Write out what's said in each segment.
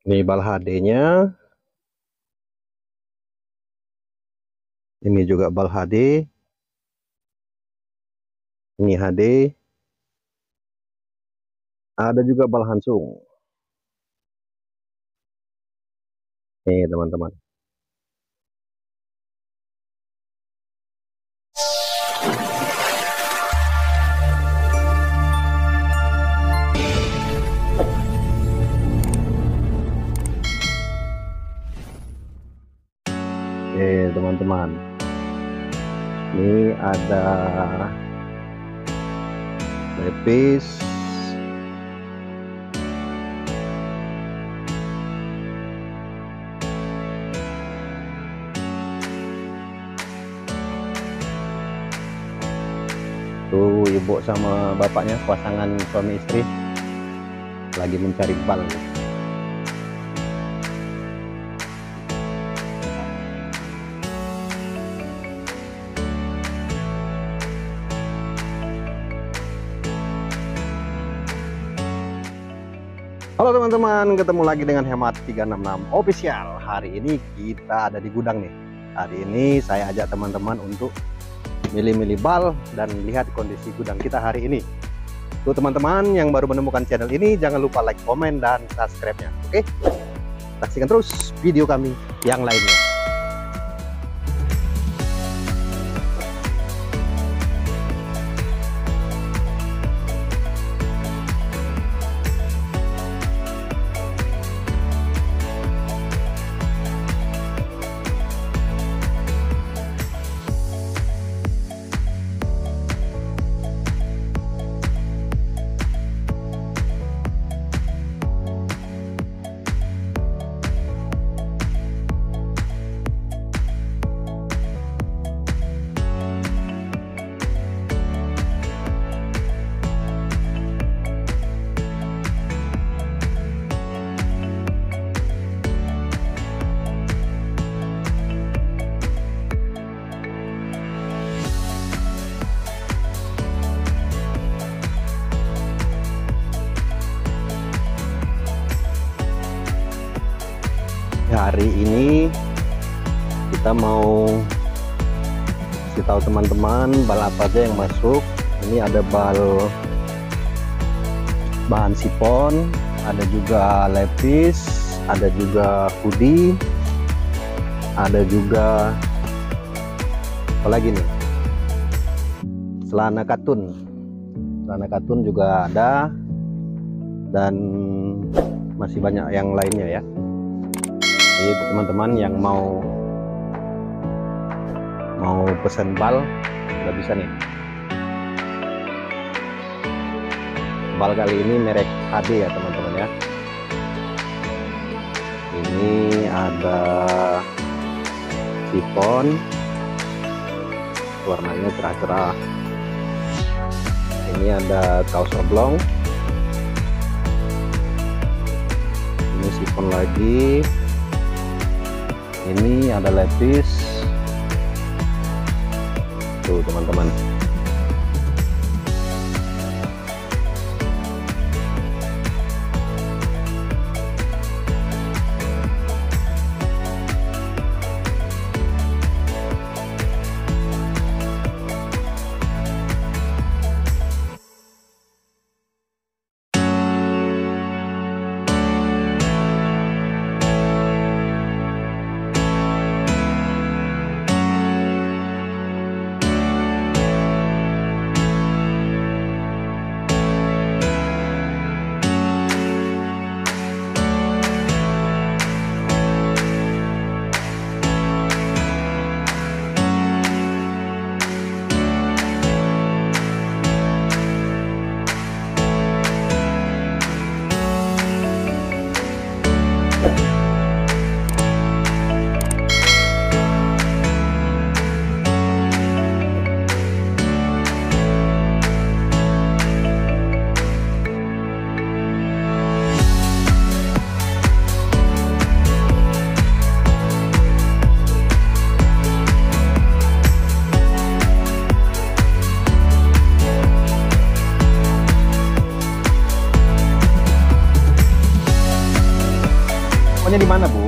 Ini bal HD-nya. Ini juga bal HD. Ini HD. Ada juga bal Hansung. Nih teman-teman. Teman-teman. Ini ada lepis. Tuh ibu sama bapaknya, pasangan suami istri, lagi mencari bal. Halo teman-teman, ketemu lagi dengan Hemat 366 Official. Hari ini kita ada di gudang nih. Hari ini saya ajak teman-teman untuk milih-milih bal dan lihat kondisi gudang kita hari ini. Tuh teman-teman yang baru menemukan channel ini, jangan lupa like, komen, dan subscribe-nya. Oke? Saksikan terus video kami yang lainnya. Hari ini kita mau kasih tahu teman-teman bal apa aja yang masuk. Ini ada bal bahan sipon, ada juga lepis, ada juga hoodie, ada juga apa lagi nih, celana katun juga ada, dan masih banyak yang lainnya ya. Jadi teman-teman yang mau pesen bal udah bisa nih. Bal kali ini merek HD ya teman-teman ya. Ini ada sifon, warnanya cerah-cerah. Ini ada kaos oblong. Ini sifon lagi. Ini ada lepis. Tuh teman-teman. Tokonya di mana, Bu?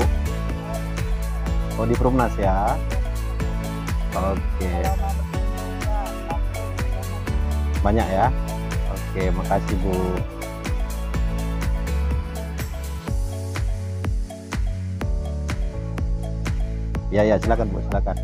Oh, di Perumnas ya. Oke. Banyak ya. Oke, makasih, Bu. Ya, ya, silakan, Bu, silakan.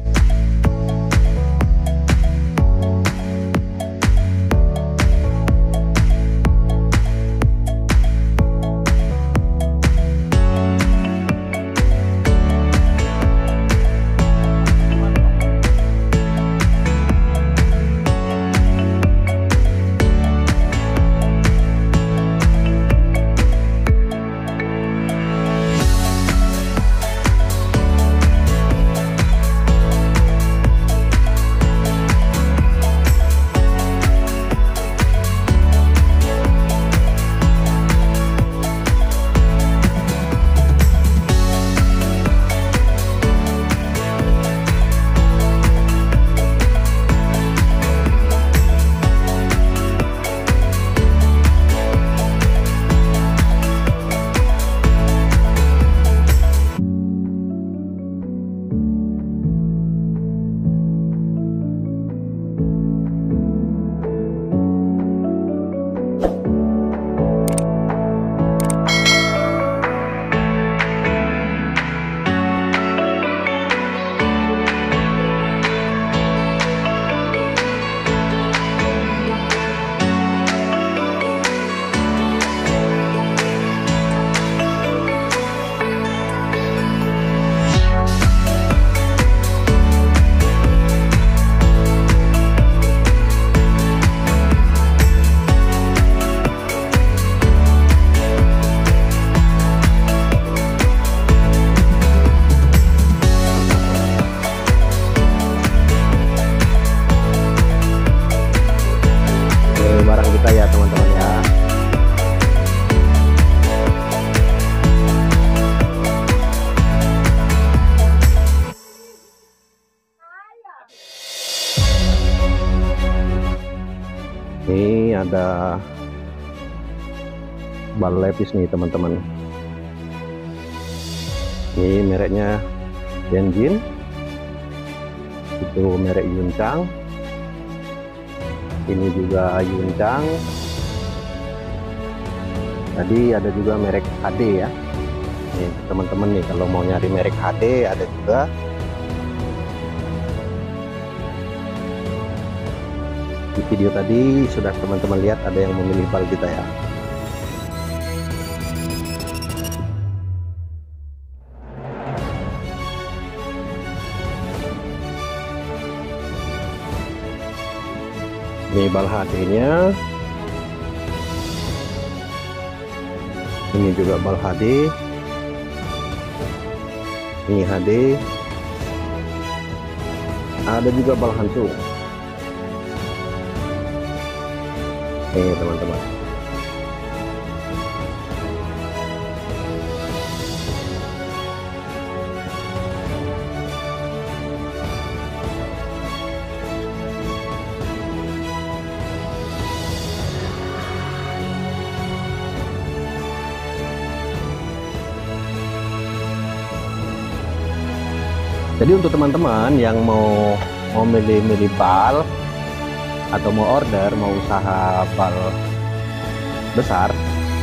Barang kita ya, teman-teman ya. Ini ada bal lepis nih, teman-teman. Ini mereknya Denjin, itu merek Yuncang. Ini juga Yuncang. Tadi ada juga merek HD ya. Nih teman-teman nih, kalau mau nyari merek HD ada juga. Di video tadi sudah teman-teman lihat ada yang memilih bal kita ya. Ini bal HD-nya. Ini juga bal HD. Ini HD. Ada juga bal hancur. Ini teman-teman. Jadi untuk teman-teman yang mau milih bal atau mau order, mau usaha bal besar,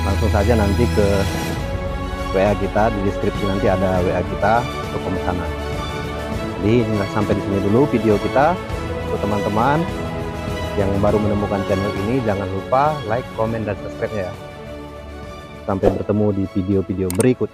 langsung saja nanti ke WA kita, di deskripsi nanti ada WA kita untuk pemesanan. Jadi sampai di sini dulu video kita. Untuk teman-teman yang baru menemukan channel ini, jangan lupa like, komen, dan subscribe ya. Sampai bertemu di video-video berikut.